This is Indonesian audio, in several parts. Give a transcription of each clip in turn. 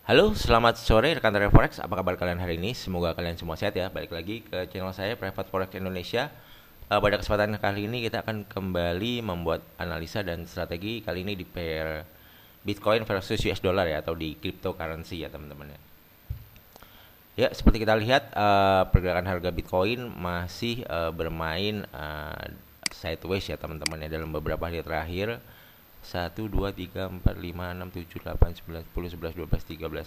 Halo, selamat sore rekan trader Forex. Apa kabar kalian hari ini? Semoga kalian semua sehat ya. Balik lagi ke channel saya Private Forex Indonesia. Pada kesempatan kali ini kita akan kembali membuat analisa dan strategi kali ini di pair Bitcoin versus US dollar ya, atau di cryptocurrency ya teman-teman ya. Ya, seperti kita lihat pergerakan harga Bitcoin masih bermain sideways ya teman-teman ya dalam beberapa hari terakhir. 1, 2, 3, 4, 5, 6, 7, 8, 9, 10, 11, 12, 13.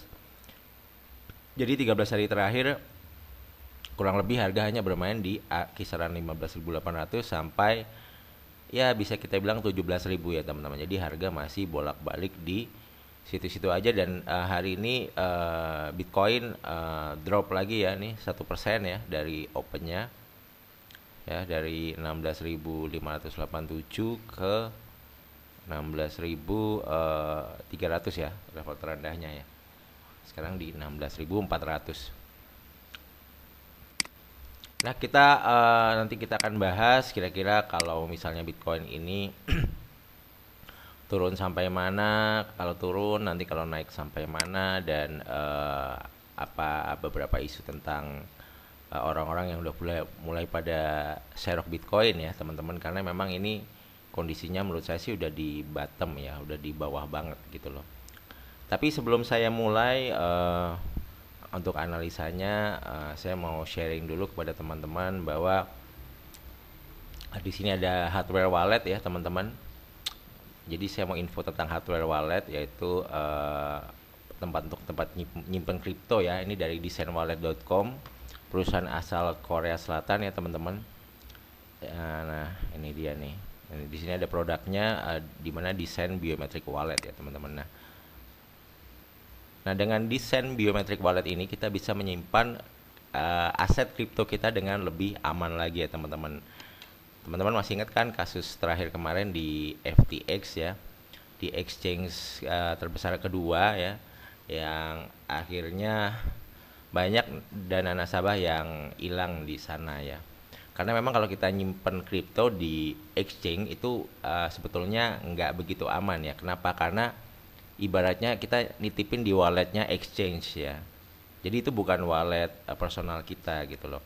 Jadi 13 hari terakhir kurang lebih harga hanya bermain di kisaran 15.800 sampai ya bisa kita bilang 17.000 ya teman-teman. Jadi harga masih bolak-balik di situ-situ aja, dan hari ini Bitcoin drop lagi ya nih 1% ya dari opennya ya, dari 16.587 ke 16.300 ya level terendahnya ya. Sekarang di 16.400. Nah, nanti kita akan bahas kira-kira kalau misalnya Bitcoin ini turun sampai mana, kalau turun nanti, kalau naik sampai mana, dan apa beberapa isu tentang orang-orang yang udah mulai pada share Bitcoin ya teman-teman, karena memang ini kondisinya menurut saya sih udah di bottom ya, udah di bawah banget gitu loh. Tapi sebelum saya mulai untuk analisanya, saya mau sharing dulu kepada teman-teman bahwa di sini ada hardware wallet ya teman-teman. Jadi saya mau info tentang hardware wallet, yaitu tempat nyimpen kripto ya. Ini dari designwallet.com, perusahaan asal Korea Selatan ya teman-teman. Nah, ini dia nih. Di sini ada produknya, di mana desain biometric wallet ya teman-teman. Nah, dengan desain biometric wallet ini kita bisa menyimpan aset kripto kita dengan lebih aman lagi ya teman-teman. Teman-teman masih ingat kan kasus terakhir kemarin di FTX ya, di exchange terbesar kedua ya, yang akhirnya banyak dana nasabah yang hilang di sana ya. Karena memang kalau kita nyimpen kripto di exchange itu sebetulnya nggak begitu aman ya. Kenapa? Karena ibaratnya kita nitipin di walletnya exchange ya. Jadi itu bukan wallet personal kita gitu loh.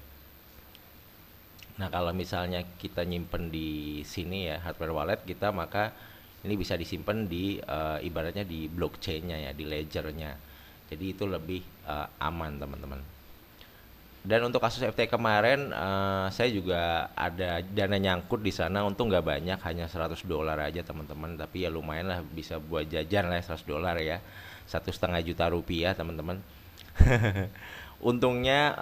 Nah, kalau misalnya kita nyimpen di sini ya, hardware wallet kita, maka ini bisa disimpan di ibaratnya di blockchain-nya ya, di ledger-nya. Jadi itu lebih aman teman-teman. Dan untuk kasus FT kemarin, saya juga ada dana nyangkut di sana. Untung nggak banyak, hanya $100 aja teman-teman. Tapi ya lumayan lah, bisa buat jajan lah $100 ya, 1,5 juta rupiah teman-teman. Untungnya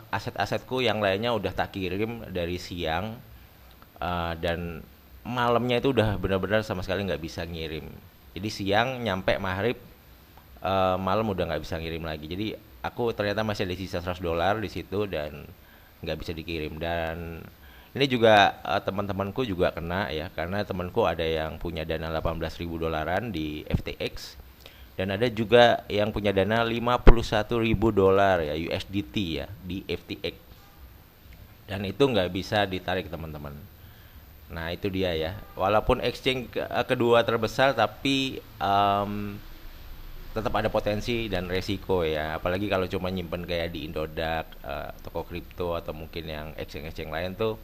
aset-asetku yang lainnya udah tak kirim dari siang, dan malamnya itu udah benar-benar sama sekali nggak bisa ngirim. Jadi siang nyampe maghrib, malam udah nggak bisa ngirim lagi. Jadi aku ternyata masih ada sisa $100 di situ dan nggak bisa dikirim. Dan ini juga teman-temanku juga kena ya, karena temanku ada yang punya dana $18.000 di FTX, dan ada juga yang punya dana $51.000 ya USDT ya di FTX, dan itu nggak bisa ditarik teman-teman. Nah itu dia ya, walaupun exchange kedua terbesar, tapi tetap ada potensi dan resiko ya, apalagi kalau cuma nyimpen kayak di Indodax, toko kripto, atau mungkin yang exchange lain tuh,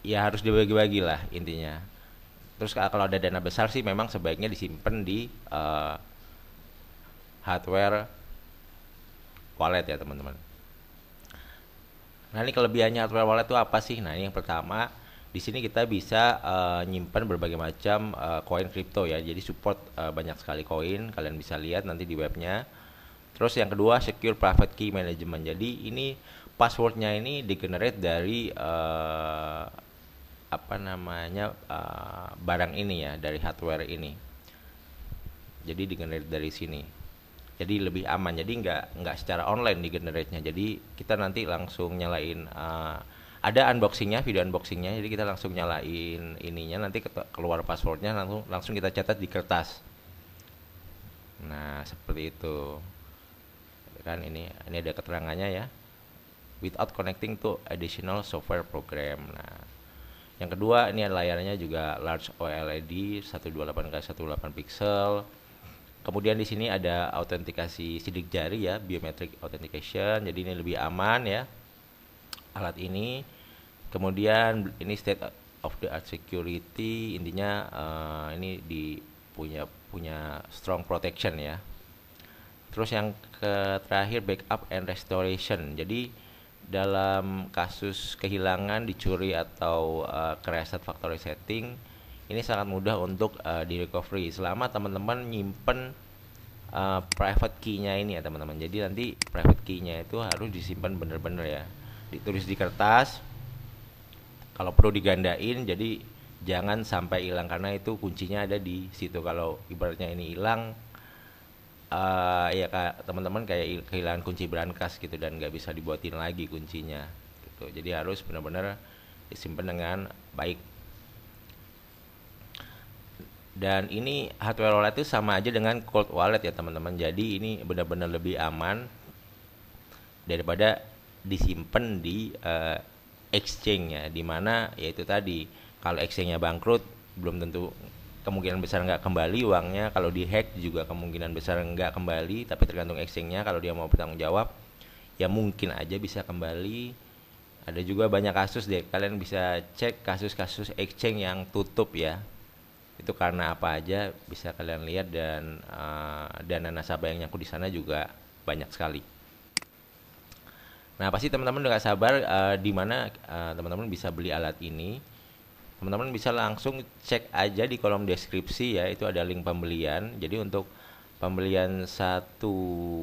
ya harus dibagi-bagi lah intinya. Terus kalau ada dana besar sih memang sebaiknya disimpan di hardware wallet ya teman-teman. Nah, ini kelebihannya hardware wallet itu apa sih? Nah, ini yang pertama, di sini kita bisa nyimpan berbagai macam koin kripto ya. Jadi support banyak sekali koin, kalian bisa lihat nanti di webnya. Terus yang kedua, secure private key management. Jadi ini passwordnya ini di-generate dari barang ini ya, dari hardware ini. Jadi di-generate dari sini. Jadi lebih aman. Jadi nggak secara online di-generate-nya. Jadi kita nanti langsung nyalain, ada unboxingnya, video unboxingnya. Jadi kita langsung nyalain ininya, nanti keluar passwordnya, langsung kita catat di kertas. Nah seperti itu kan. Ini ada keterangannya ya, without connecting to additional software program. Nah, yang kedua, ini layarnya juga large OLED 128x128 pixel. Kemudian di sini ada autentikasi sidik jari ya, biometric authentication. Jadi ini lebih aman ya alat ini. Kemudian ini state of the art security, intinya ini punya strong protection ya. Terus yang terakhir backup and restoration. Jadi dalam kasus kehilangan, dicuri atau kereset factory setting, ini sangat mudah untuk di recovery selama teman-teman nyimpen private key-nya ini ya teman-teman. Jadi nanti private key-nya itu harus disimpan bener-bener ya, ditulis di kertas, kalau perlu digandain, jadi jangan sampai hilang karena itu kuncinya ada di situ. Kalau ibaratnya ini hilang, ya teman-teman kayak kehilangan kunci brankas gitu dan nggak bisa dibuatin lagi kuncinya gitu. Jadi harus benar-benar disimpan dengan baik. Dan ini hardware wallet itu sama aja dengan cold wallet ya teman-teman. Jadi ini benar-benar lebih aman daripada disimpan di exchange ya, dimana yaitu tadi kalau exchange-nya bangkrut belum tentu, kemungkinan besar nggak kembali uangnya. Kalau di hack juga kemungkinan besar nggak kembali, tapi tergantung exchange-nya. Kalau dia mau bertanggung jawab ya mungkin aja bisa kembali. Ada juga banyak kasus deh, kalian bisa cek kasus-kasus exchange yang tutup ya, itu karena apa aja bisa kalian lihat. Dan dana nasabah yang nyangkut di sana juga banyak sekali. Nah pasti teman-teman udah gak sabar di mana teman-teman bisa beli alat ini. Teman-teman bisa langsung cek aja di kolom deskripsi ya, itu ada link pembelian. Jadi untuk pembelian satu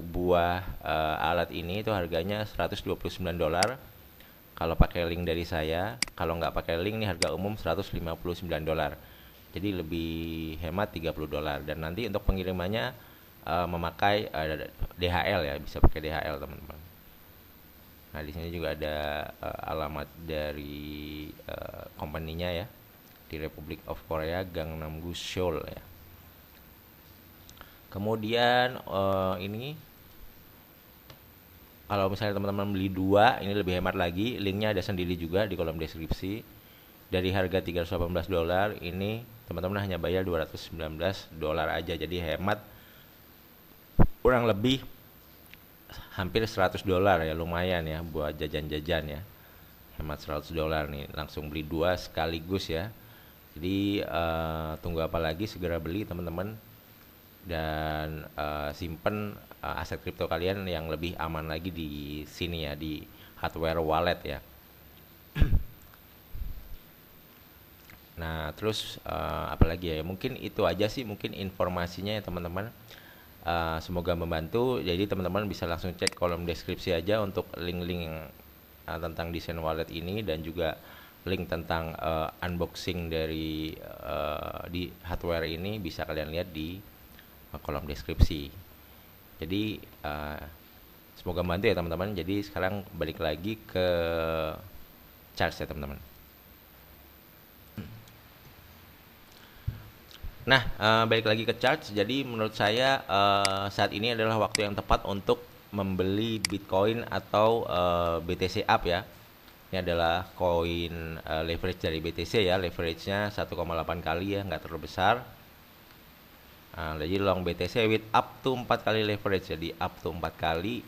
buah alat ini itu harganya $129 kalau pakai link dari saya. Kalau nggak pakai link nih harga umum $159. Jadi lebih hemat $30. Dan nanti untuk pengirimannya memakai DHL ya, bisa pakai DHL teman-teman. Nah di sini juga ada alamat dari company-nya ya, di Republic of Korea, Gangnam-gu, Seoul ya. Kemudian ini kalau misalnya teman-teman beli dua, ini lebih hemat lagi. Linknya ada sendiri juga di kolom deskripsi. Dari harga $318 ini teman-teman hanya bayar $219 aja. Jadi hemat kurang lebih hampir $100 ya, lumayan ya buat jajan-jajan ya. Hemat $100 nih, langsung beli dua sekaligus ya. Jadi tunggu apa lagi, segera beli teman-teman. Dan simpen aset kripto kalian yang lebih aman lagi di sini ya, di hardware wallet ya. Nah terus apalagi ya, mungkin itu aja sih mungkin informasinya ya teman-teman. Semoga membantu. Jadi teman-teman bisa langsung cek kolom deskripsi aja untuk link-link tentang desain wallet ini, dan juga link tentang unboxing dari di hardware ini bisa kalian lihat di kolom deskripsi. Jadi semoga membantu ya teman-teman. Jadi sekarang balik lagi ke charts ya teman-teman. Nah, balik lagi ke charts. Jadi menurut saya saat ini adalah waktu yang tepat untuk membeli Bitcoin atau BTC Up ya. Ini adalah koin leverage dari BTC ya. Leverage-nya 1,8 kali ya, nggak terlalu besar. Jadi long BTC with up to 4 kali leverage. Jadi up to 4 kali.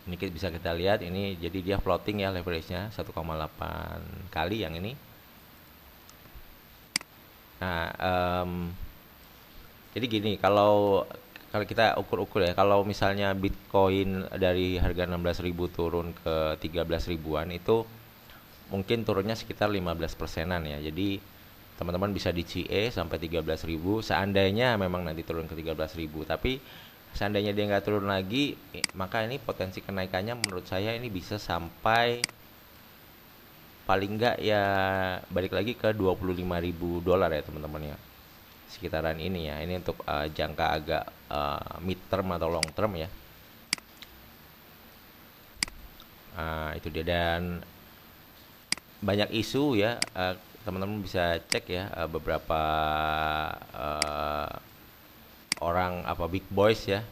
Ini bisa kita lihat, ini jadi dia floating ya, leverage-nya 1,8 kali yang ini. Nah, jadi gini, kalau kita ukur-ukur ya, kalau misalnya Bitcoin dari harga 16.000 turun ke 13 ribuan, itu mungkin turunnya sekitar 15%-an ya. Jadi teman-teman bisa di CE sampai 13.000 seandainya memang nanti turun ke 13.000. Tapi seandainya dia nggak turun lagi, maka ini potensi kenaikannya menurut saya ini bisa sampai paling nggak ya balik lagi ke $25.000 ya teman-teman ya, sekitaran ini ya. Ini untuk jangka agak mid term atau long term ya. Itu dia. Dan banyak isu ya, teman-teman bisa cek ya, beberapa orang big boys ya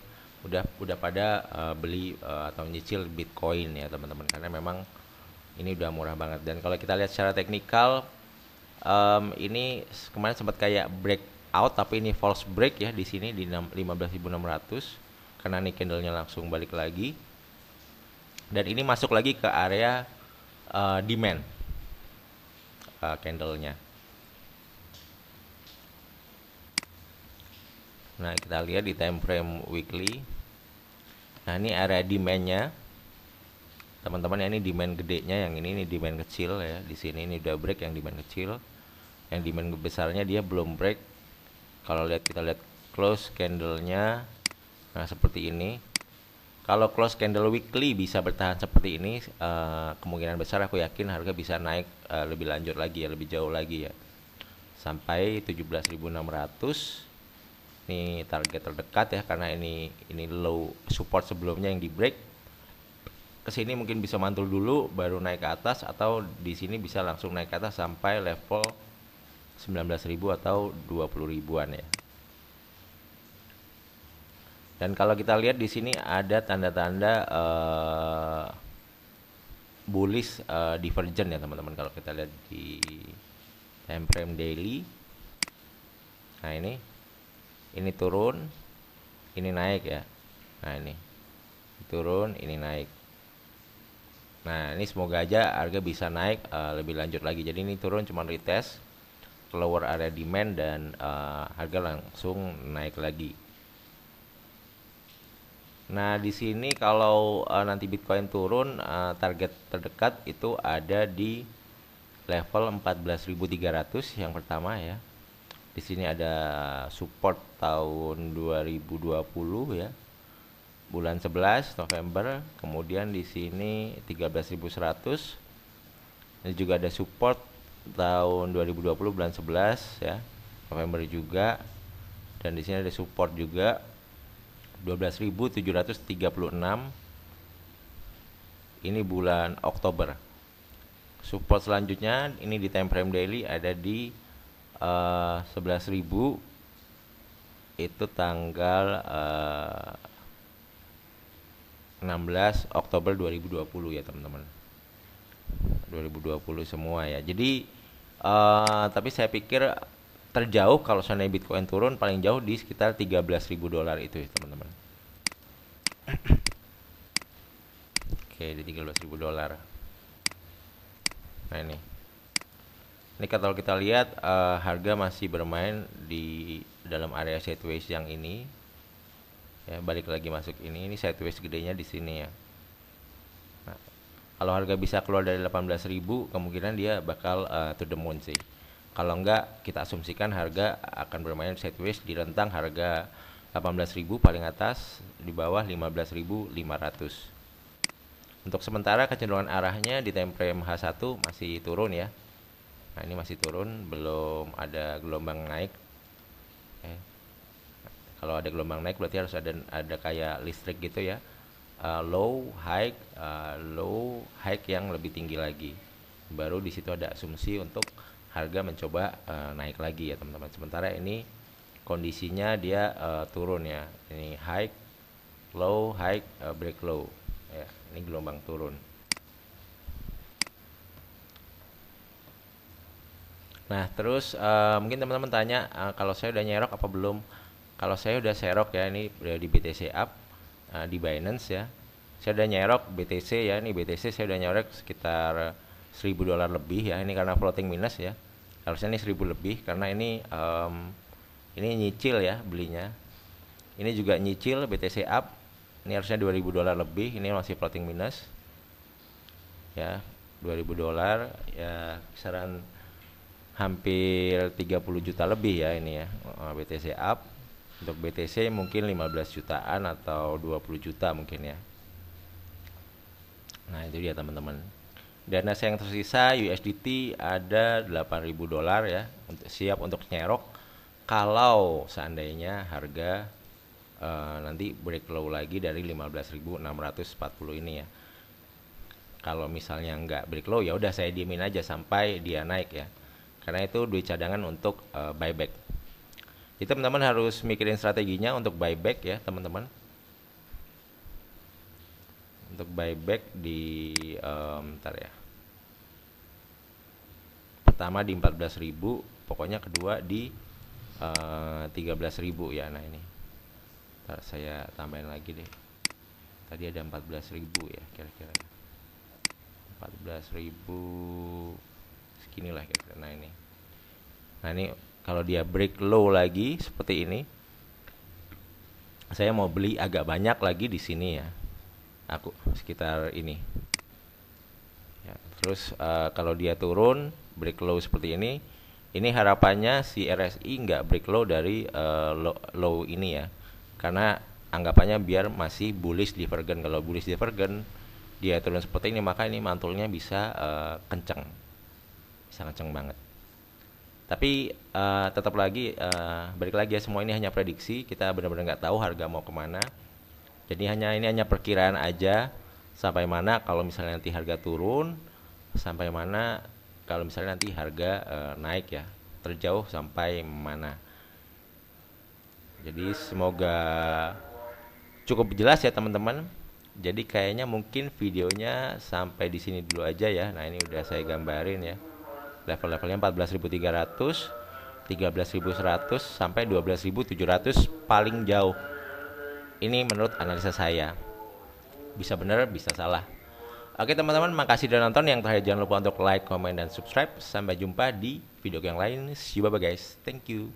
udah pada beli atau nyicil Bitcoin ya teman-teman, karena memang ini udah murah banget. Dan kalau kita lihat secara teknikal, ini kemarin sempat kayak break out, tapi ini false break ya di sini di 15.600 karena ini candlenya langsung balik lagi, dan ini masuk lagi ke area demand candlenya. Nah, kita lihat di time frame weekly. Nah, ini area demandnya teman-teman ya, ini demand gedenya, yang ini demand kecil ya. Di sini ini udah break yang demand kecil. Yang demand besarnya dia belum break. Kalau kita lihat close candlenya, nah seperti ini. Kalau close candle weekly bisa bertahan seperti ini, kemungkinan besar aku yakin harga bisa naik lebih lanjut lagi ya, lebih jauh lagi ya, sampai 17.600. Ini target terdekat ya, karena ini low support sebelumnya yang di break. Kesini mungkin bisa mantul dulu baru naik ke atas, atau di sini bisa langsung naik ke atas sampai level 19.000 atau 20 ribuan ya. Dan kalau kita lihat di sini ada tanda-tanda bullish divergent ya teman-teman. Kalau kita lihat di time frame daily, nah ini turun, ini naik ya. Nah, ini turun, ini naik. Nah, ini semoga aja harga bisa naik lebih lanjut lagi. Jadi ini turun cuma retest lower area demand, dan harga langsung naik lagi. Nah, di sini kalau nanti Bitcoin turun, target terdekat itu ada di level 14.300 yang pertama ya. Di sini ada support tahun 2020 ya, bulan 11 November. Kemudian di sini 13.100. Ini juga ada support tahun 2020 bulan 11 ya, November juga. Dan di sini ada support juga 12.736. Ini bulan Oktober. Support selanjutnya ini di time frame daily ada di 11.000, itu tanggal 16 Oktober 2020 ya teman-teman, 2020 semua ya. Jadi tapi saya pikir terjauh kalau seandainya Bitcoin turun paling jauh di sekitar 13.000 dolar itu ya teman-teman. Oke, di 13.000 dolar. Nah, ini kalau kita lihat harga masih bermain di dalam area sideways yang ini ya, balik lagi masuk ini sideways gedenya di sini ya. Nah, kalau harga bisa keluar dari 18.000 kemungkinan dia bakal to the moon sih. Kalau enggak, kita asumsikan harga akan bermain sideways di rentang harga 18.000 paling atas, di bawah 15.500. Untuk sementara kecenderungan arahnya di time frame H1 masih turun ya. Nah, ini masih turun, belum ada gelombang naik. Kalau ada gelombang naik berarti harus ada kayak listrik gitu ya. Low, high yang lebih tinggi lagi. Baru di situ ada asumsi untuk harga mencoba naik lagi ya teman-teman. Sementara ini kondisinya dia turun ya. Ini high, low, break low. Ya, ini gelombang turun. Nah, terus mungkin teman-teman tanya kalau saya udah nyerok apa belum? Kalau saya udah serok ya, ini di BTC Up di Binance ya. Saya udah nyerok BTC ya, ini BTC saya udah nyerok sekitar 1.000 dolar lebih ya. Ini karena floating minus ya. Harusnya ini 1.000 lebih karena ini nyicil ya belinya. Ini juga nyicil BTC Up. Ini harusnya 2.000 dolar lebih, ini masih floating minus. Ya, 2.000 dolar ya, kisaran hampir 30 juta lebih ya ini ya BTC Up. Untuk BTC mungkin 15 jutaan atau 20 juta mungkin ya. Nah, itu dia teman-teman. Dana saya yang tersisa USDT ada 8.000 dolar ya, siap untuk nyerok kalau seandainya harga nanti break low lagi dari 15.640 ini ya. Kalau misalnya nggak break low ya udah saya diemin aja sampai dia naik ya. Karena itu duit cadangan untuk buyback. Jadi teman-teman harus mikirin strateginya untuk buyback ya teman-teman. Untuk buyback di bentar ya. Pertama di 14.000, pokoknya kedua di 13.000 ya. Nah ini ntar saya tambahin lagi deh, tadi ada 14.000 ya kira-kira, 14.000 seginilah kira-kira. Nah ini kalau dia break low lagi seperti ini, saya mau beli agak banyak lagi di sini ya, aku sekitar ini ya. Terus kalau dia turun break low seperti ini harapannya si RSI nggak break low dari low ini ya, karena anggapannya biar masih bullish divergent. Kalau bullish divergent dia turun seperti ini, maka ini mantulnya bisa kenceng, bisa kenceng banget. Tapi tetap lagi balik lagi ya, semua ini hanya prediksi, kita benar-benar nggak tahu harga mau kemana. Jadi ini hanya perkiraan aja, sampai mana kalau misalnya nanti harga turun, sampai mana kalau misalnya nanti harga naik ya, terjauh sampai mana. Jadi semoga cukup jelas ya teman-teman. Jadi kayaknya mungkin videonya sampai di sini dulu aja ya. Nah ini udah saya gambarin ya, level-levelnya 14.300, 13.100 sampai 12.700 paling jauh. Ini menurut analisa saya. Bisa benar, bisa salah. Oke teman-teman, makasih udah nonton. Yang terakhir jangan lupa untuk like, comment, dan subscribe. Sampai jumpa di video yang lain. See you, bye guys. Thank you.